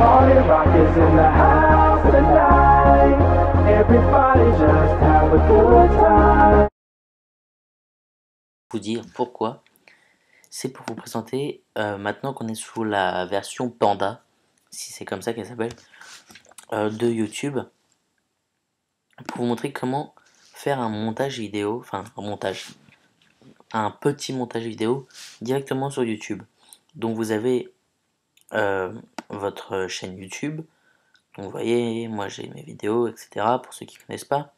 Party rock is in the house tonight. Everybody just have a good time. Vous dire pourquoi. C'est pour vous présenter, maintenant qu'on est sous la version Panda, si c'est comme ça qu'elle s'appelle, de YouTube, pour vous montrer comment faire un montage vidéo, enfin un petit montage vidéo directement sur YouTube. Donc vous avez votre chaîne YouTube, donc vous voyez, moi j'ai mes vidéos, etc. pour ceux qui ne connaissent pas,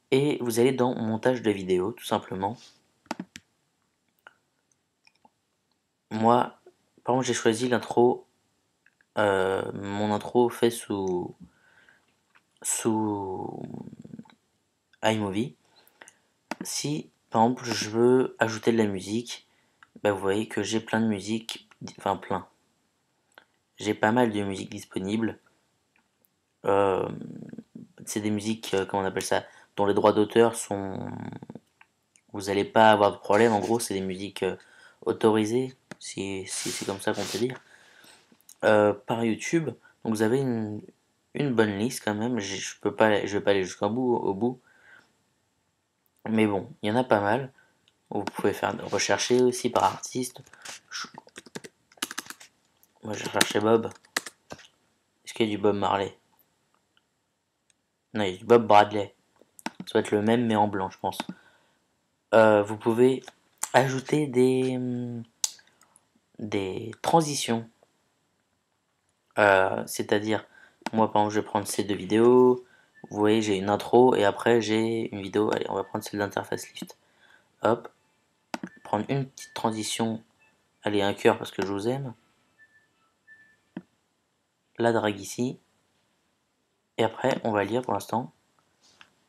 et vous allez dans montage de vidéo, tout simplement. Moi, par exemple, j'ai choisi l'intro, mon intro fait sous iMovie. Si par exemple je veux ajouter de la musique, vous voyez que j'ai plein de musique, enfin plein. J'ai pas mal de musique disponible. Euh, c'est des musiques, comment on appelle ça, dont les droits d'auteur sont. Vous n'allez pas avoir de problème. En gros, c'est des musiques autorisées, si c'est comme ça qu'on peut dire, par YouTube. Donc vous avez une bonne liste quand même. Je vais pas aller jusqu'au bout, mais bon, il y en a pas mal. Vous pouvez rechercher aussi par artiste. Moi j'ai recherché Bob. Est-ce qu'il y a du Bob Marley? Non, il y a du Bob Bradley. Ça va être le même mais en blanc, je pense. Vous pouvez ajouter des transitions. C'est-à-dire, moi par exemple, je vais prendre ces deux vidéos. Vous voyez, j'ai une intro et après j'ai une vidéo. Allez, on va prendre celle d'interface lift. Hop, prendre une petite transition. Allez, un cœur parce que je vous aime. La drague ici. Et après, on va lire pour l'instant.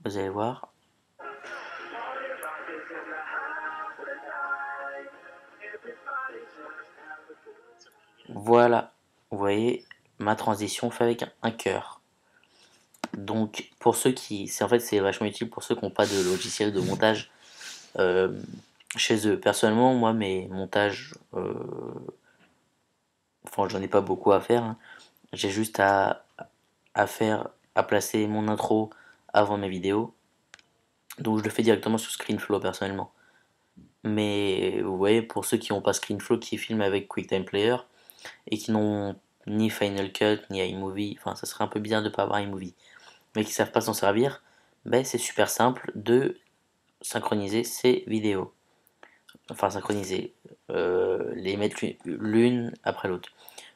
Vous allez voir. Voilà, vous voyez, ma transition fait avec un cœur. Donc pour ceux qui, c'est en fait c'est vachement utile pour ceux qui n'ont pas de logiciel de montage chez eux. Personnellement, moi mes montages, enfin j'en ai pas beaucoup à faire, hein. J'ai juste à placer mon intro avant mes vidéos. Donc je le fais directement sur ScreenFlow personnellement. Mais vous voyez, pour ceux qui n'ont pas ScreenFlow, qui filment avec QuickTime Player et qui n'ont ni Final Cut ni iMovie, enfin ça serait un peu bizarre de ne pas avoir iMovie, mais qui savent pas s'en servir, c'est super simple de synchroniser ces vidéos. Enfin synchroniser, les mettre l'une après l'autre.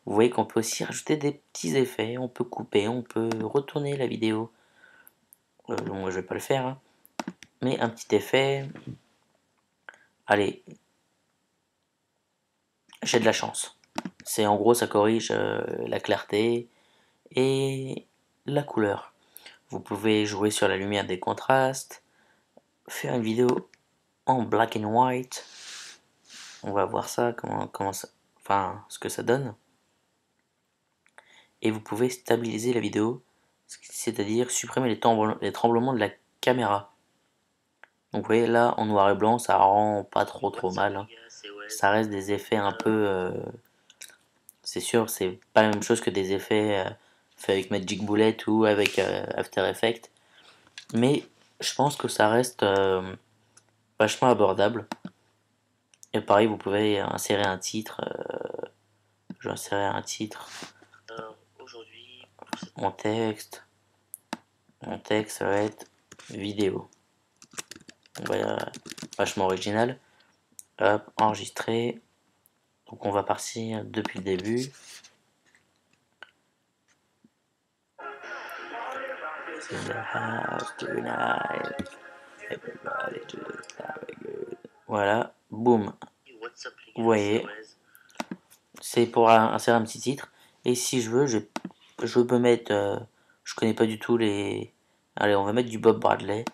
Vous voyez qu'on peut aussi rajouter des petits effets, on peut couper, on peut retourner la vidéo. Moi je vais pas le faire, hein. Mais un petit effet. Allez, j'ai de la chance. C'est en gros ça corrige la clarté et la couleur. Vous pouvez jouer sur la lumière des contrastes, faire une vidéo en black and white. On va voir ça, comment ça, enfin ce que ça donne. Et vous pouvez stabiliser la vidéo, c'est-à-dire supprimer les tremblements de la caméra. Donc vous voyez là en noir et blanc, ça rend pas trop mal, hein. Ça reste des effets un peu, c'est sûr, c'est pas la même chose que des effets faits avec Magic Bullet ou avec After Effects, mais je pense que ça reste vachement abordable. Et pareil, vous pouvez insérer un titre. Je vais insérer un titre. Mon texte. Mon texte, ça va être vidéo. Voilà, vachement original. Hop, enregistrer. Donc on va partir depuis le début. Voilà, boum. Vous voyez, c'est pour insérer un petit titre. Et si je veux, je peux mettre. Je connais pas du tout les. Allez, on va mettre du Bob Bradley.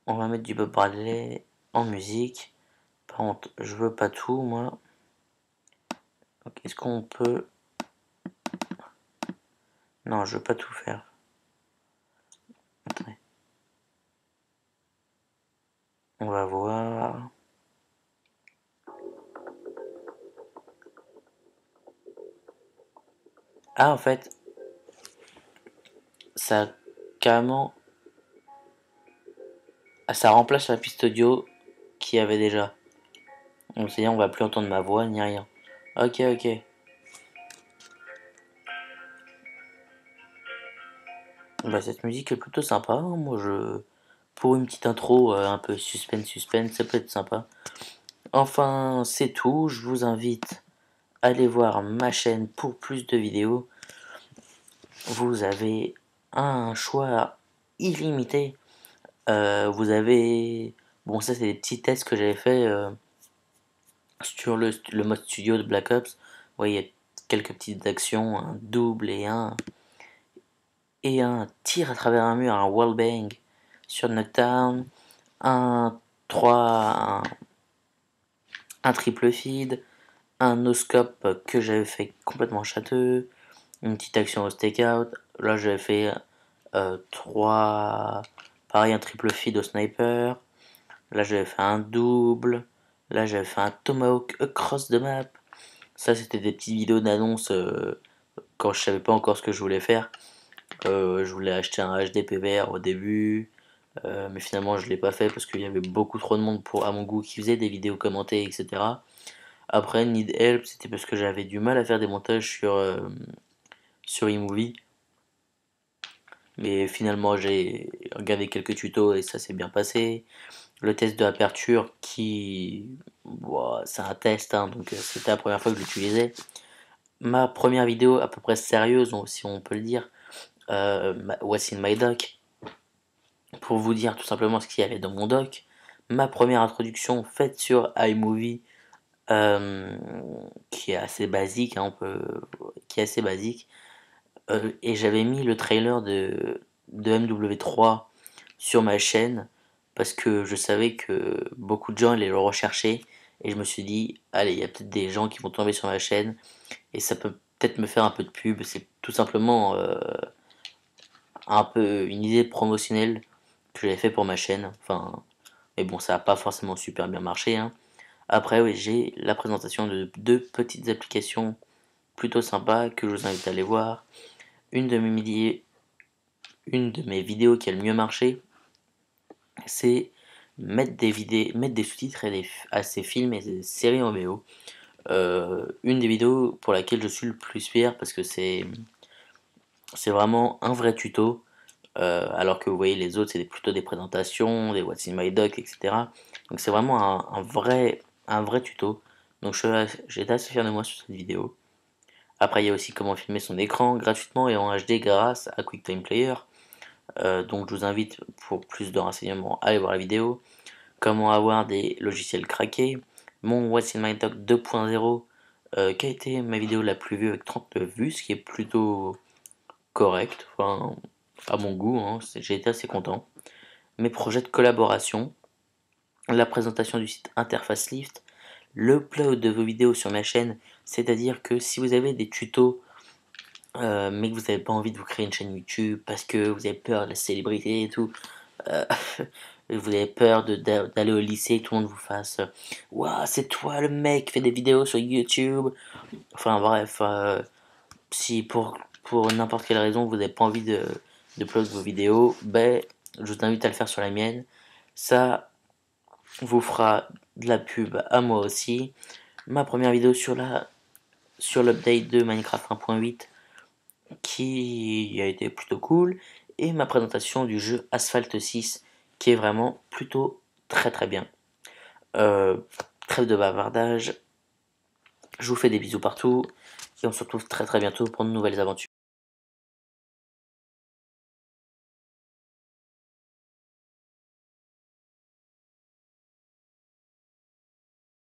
On va mettre du Bob Bradley en musique. Par contre, je veux pas tout, moi. Est-ce qu'on peut. Non, je veux pas tout faire. Attendez. On va voir. Ah, en fait, ça carrément, ça remplace la piste audio qu'il y avait déjà. Donc c'est-à-dire on va plus entendre ma voix ni rien. Ok, ok. Bah cette musique est plutôt sympa, hein. Moi je, pour une petite intro un peu suspense, ça peut être sympa. Enfin c'est tout. Je vous invite à aller voir ma chaîne pour plus de vidéos. Vous avez un choix illimité. Vous avez, bon ça c'est des petits tests que j'avais fait sur le mode studio de Black Ops. Vous voyez, il y a quelques petites actions, un double et un tir à travers un mur, un wallbang sur Knockdown, un 3, un triple feed, un no-scope que j'avais fait complètement châteux, une petite action au stakeout. Là j'avais fait 3, pareil, un triple feed au sniper. Là j'avais fait un double. Là j'avais fait un tomahawk across the map. Ça c'était des petites vidéos d'annonce quand je savais pas encore ce que je voulais faire. Je voulais acheter un HD PVR au début, mais finalement je l'ai pas fait parce qu'il y avait beaucoup trop de monde pour à mon goût qui faisait des vidéos commentées, etc. Après Need Help, c'était parce que j'avais du mal à faire des montages sur eMovie. Mais finalement j'ai regardé quelques tutos et ça s'est bien passé. Le test de aperture qui, bon, c'est un test, hein, donc c'était la première fois que je l'utilisais. Ma première vidéo à peu près sérieuse, si on peut le dire, What's in my dock, pour vous dire tout simplement ce qu'il y avait dans mon dock. Ma première introduction faite sur iMovie, qui est assez basique, hein, qui est assez basique. Et j'avais mis le trailer de MW3 sur ma chaîne parce que je savais que beaucoup de gens allaient le rechercher et je me suis dit, allez, il y a peut-être des gens qui vont tomber sur ma chaîne et ça peut peut-être me faire un peu de pub. C'est tout simplement un peu une idée promotionnelle que j'avais fait pour ma chaîne. Enfin, mais bon, ça n'a pas forcément super bien marché, hein. Après, oui, j'ai la présentation de deux petites applications plutôt sympas que je vous invite à aller voir. Une de une de mes vidéos qui a le mieux marché, c'est mettre des sous-titres à ces films et ces séries en VO. Une des vidéos pour laquelle je suis le plus fier parce que c'est vraiment un vrai tuto. Alors que vous voyez les autres c'est plutôt des présentations, des What's in my dock, etc. Donc c'est vraiment un vrai tuto. Donc j'étais assez fier de moi sur cette vidéo. Après il y a aussi comment filmer son écran gratuitement et en HD grâce à QuickTime Player. Donc je vous invite pour plus de renseignements à aller voir la vidéo. Comment avoir des logiciels craqués. Mon What's in my dock 2.0 qui a été ma vidéo la plus vue avec 39 vues, ce qui est plutôt correct. Enfin, à mon goût, hein, j'ai été assez content. Mes projets de collaboration, la présentation du site Interface Lift, l'upload de vos vidéos sur ma chaîne, c'est-à-dire que si vous avez des tutos mais que vous n'avez pas envie de vous créer une chaîne YouTube parce que vous avez peur de la célébrité et tout, euh, vous avez peur d'aller au lycée et que tout le monde vous fasse Waouh, c'est toi le mec qui fait des vidéos sur YouTube. Enfin bref, si pour n'importe quelle raison vous n'avez pas envie de upload vos vidéos, ben je vous invite à le faire sur la mienne. Ça vous fera de la pub à moi aussi. Ma première vidéo sur l'update de Minecraft 1.8 qui a été plutôt cool et ma présentation du jeu Asphalt 6 qui est vraiment plutôt très bien. Trêve de bavardage, je vous fais des bisous partout et on se retrouve très bientôt pour de nouvelles aventures.